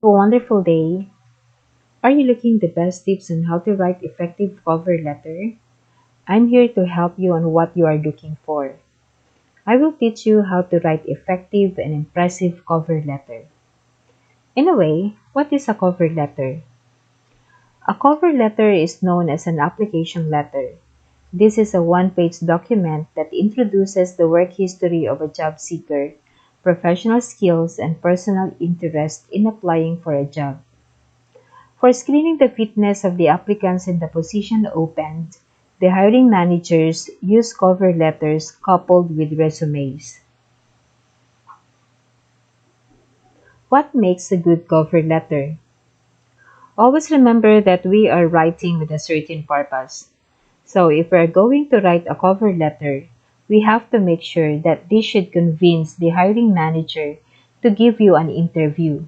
a wonderful day. Are you looking the best tips on how to write effective cover letter? I'm here to help you on what you are looking for. I will teach you how to write effective and impressive cover letter. In a way, what is a cover letter? A cover letter is known as an application letter. This is a one-page document that introduces the work history of a job seeker, professional skills, and personal interest in applying for a job. For screening the fitness of the applicants in the position opened, the hiring managers use cover letters coupled with resumes. What makes a good cover letter? Always remember that we are writing with a certain purpose. So if we are going to write a cover letter, we have to make sure that this should convince the hiring manager to give you an interview.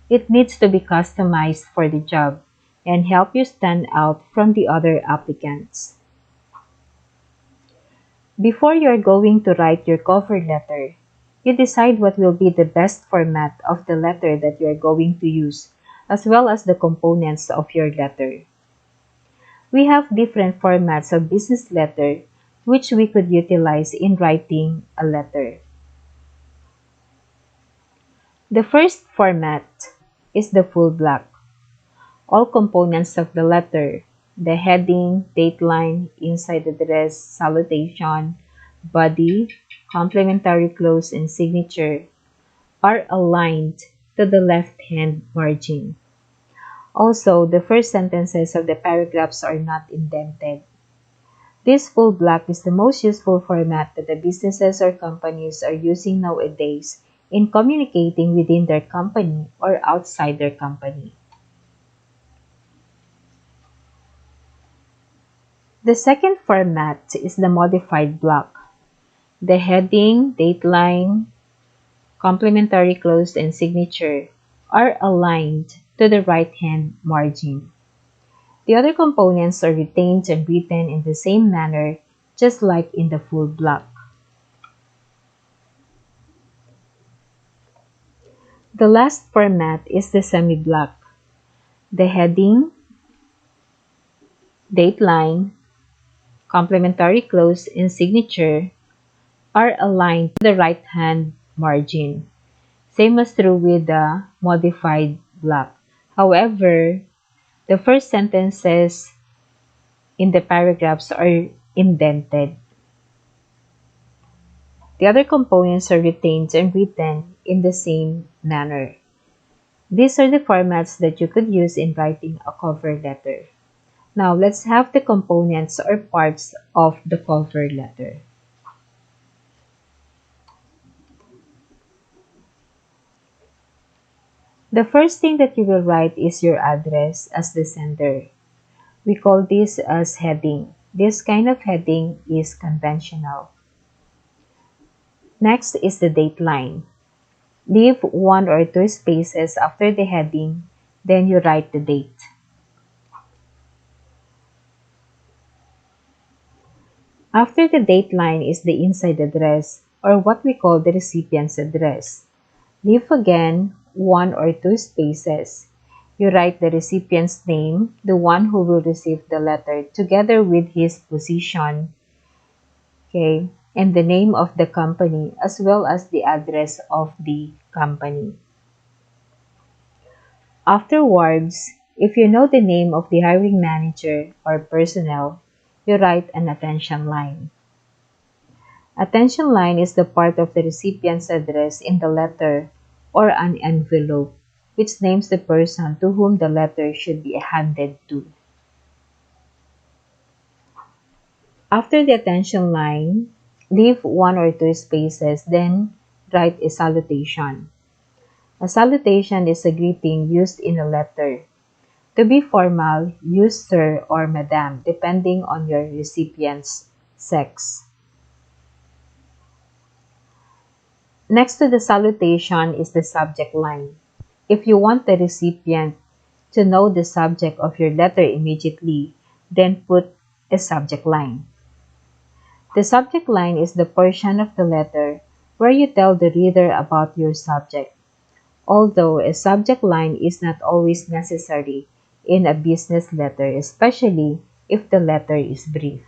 It needs to be customized for the job and help you stand out from the other applicants. Before you are going to write your cover letter, you decide what will be the best format of the letter that you are going to use, as well as the components of your letter. We have different formats of business letter which we could utilize in writing a letter. The first format is the full block. All components of the letter, the heading, dateline, inside address, salutation, body, complimentary close, and signature are aligned to the left-hand margin. Also, the first sentences of the paragraphs are not indented. This full block is the most useful format that the businesses or companies are using nowadays in communicating within their company or outside their company. The second format is the modified block. The heading, dateline, complimentary close, and signature are aligned to the right-hand margin. The other components are retained and written in the same manner, just like in the full block. The last format is the semi-block. The heading, dateline, complimentary close, and signature are aligned to the right-hand margin. Same as true with the modified block. However, the first sentences in the paragraphs are indented. The other components are retained and written in the same manner. These are the formats that you could use in writing a cover letter. Now, let's have the components or parts of the cover letter. The first thing that you will write is your address as the sender. We call this as heading. This kind of heading is conventional. Next is the dateline. Leave one or two spaces after the heading, then you write the date. After the dateline is the inside address, or what we call the recipient's address. Leave again one or two spaces. You write the recipient's name, the one who will receive the letter, together with his position, okay, and the name of the company, as well as the address of the company. Afterwards, if you know the name of the hiring manager or personnel, you write an attention line. Attention line is the part of the recipient's address in the letter or an envelope, which names the person to whom the letter should be handed to. After the attention line, leave one or two spaces, then write a salutation. A salutation is a greeting used in a letter. To be formal, use sir or madam, depending on your recipient's sex. Next to the salutation is the subject line. If you want the recipient to know the subject of your letter immediately, then put a subject line. The subject line is the portion of the letter where you tell the reader about your subject. although a subject line is not always necessary in a business letter, especially if the letter is brief.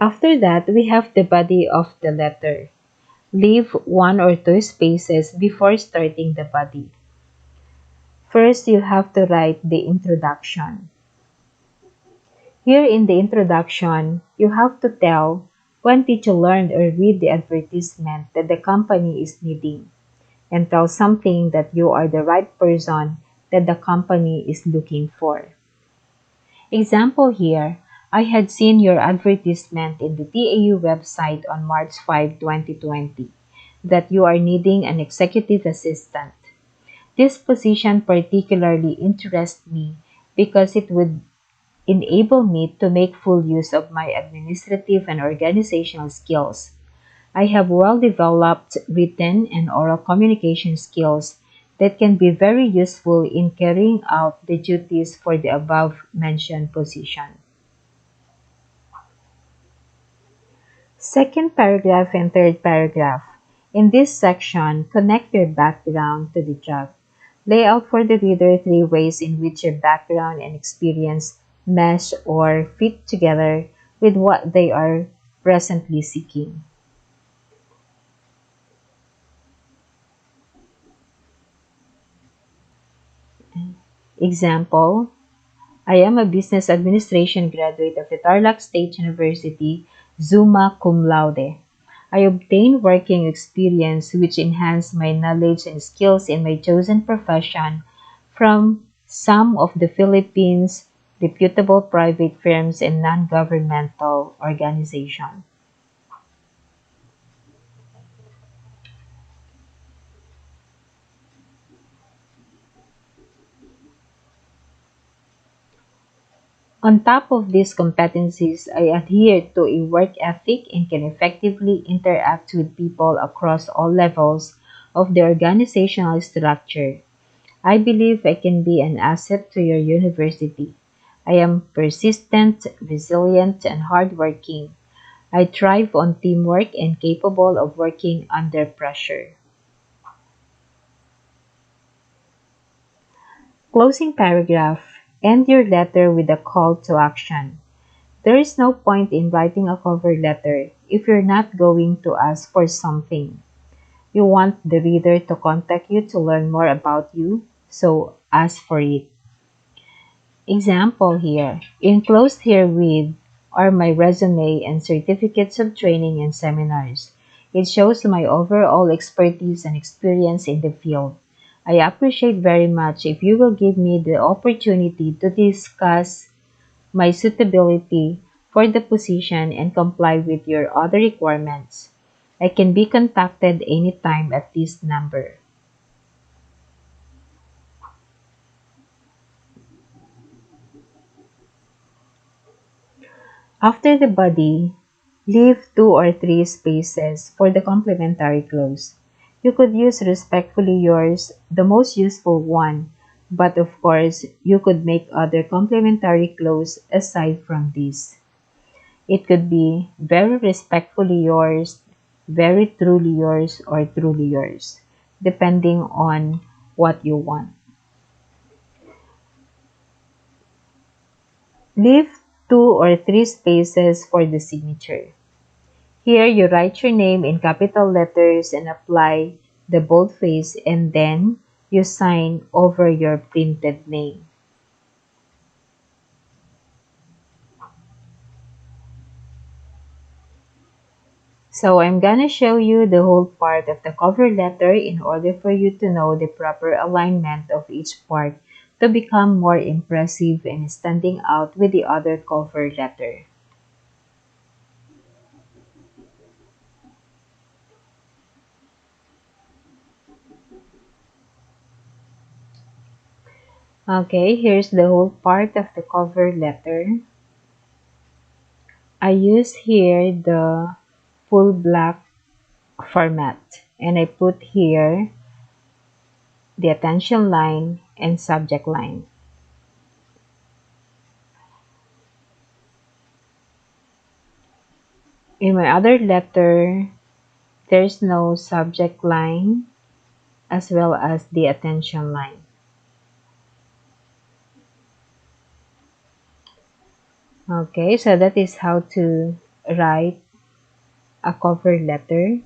After that, we have the body of the letter. Leave one or two spaces before starting the body. First, you have to write the introduction. Here in the introduction, you have to tell when did you learn or read the advertisement that the company is needing, and tell something that you are the right person that the company is looking for. Example here, I had seen your advertisement in the TAU website on March 5, 2020 that you are needing an executive assistant. This position particularly interests me because it would enable me to make full use of my administrative and organizational skills. I have well-developed written and oral communication skills that can be very useful in carrying out the duties for the above-mentioned position. Second paragraph and third paragraph. In this section, connect your background to the job. Lay out for the reader three ways in which your background and experience mesh or fit together with what they are presently seeking. Example, I am a business administration graduate of the Tarlac State University, summa cum laude. I obtained working experience which enhanced my knowledge and skills in my chosen profession from some of the Philippines' reputable private firms and non-governmental organizations. On top of these competencies, I adhere to a work ethic and can effectively interact with people across all levels of the organizational structure. I believe I can be an asset to your university. I am persistent, resilient, and hardworking. I thrive on teamwork and capable of working under pressure. Closing paragraph. End your letter with a call to action. There is no point in writing a cover letter if you're not going to ask for something. You want the reader to contact you to learn more about you, so ask for it. Example here. Enclosed herewith are my resume and certificates of training and seminars. It shows my overall expertise and experience in the field. I appreciate very much if you will give me the opportunity to discuss my suitability for the position and comply with your other requirements. I can be contacted anytime at this number. After the body, leave two or three spaces for the complementary clause. You could use respectfully yours, the most useful one, but of course, you could make other complementary clause aside from this. It could be very respectfully yours, very truly yours, or truly yours, depending on what you want. Leave two or three spaces for the signature. Here, you write your name in capital letters and apply the boldface, and then you sign over your printed name. So I'm gonna show you the whole part of the cover letter in order for you to know the proper alignment of each part to become more impressive and standing out with the other cover letter. Okay, here's the whole part of the cover letter. I use here the full black format, and I put here the attention line and subject line. In my other letter, There's no subject line as well as the attention line. Okay, so that is how to write a cover letter.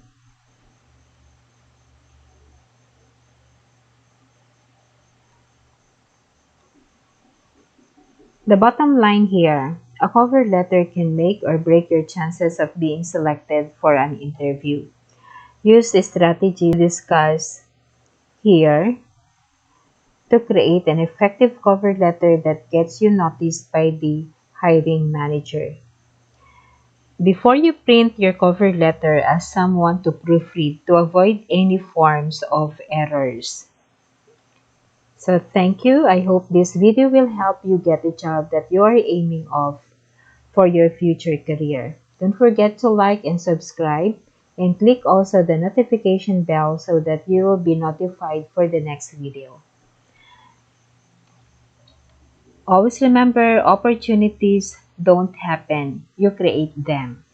The bottom line here, a cover letter can make or break your chances of being selected for an interview. Use the strategies discussed here to create an effective cover letter that gets you noticed by the hiring manager. Before you print your cover letter, ask someone to proofread to avoid any forms of errors. So thank you. I hope this video will help you get the job that you are aiming of for your future career. Don't forget to like and subscribe and click also the notification bell so that you will be notified for the next video. Always remember, opportunities don't happen. You create them.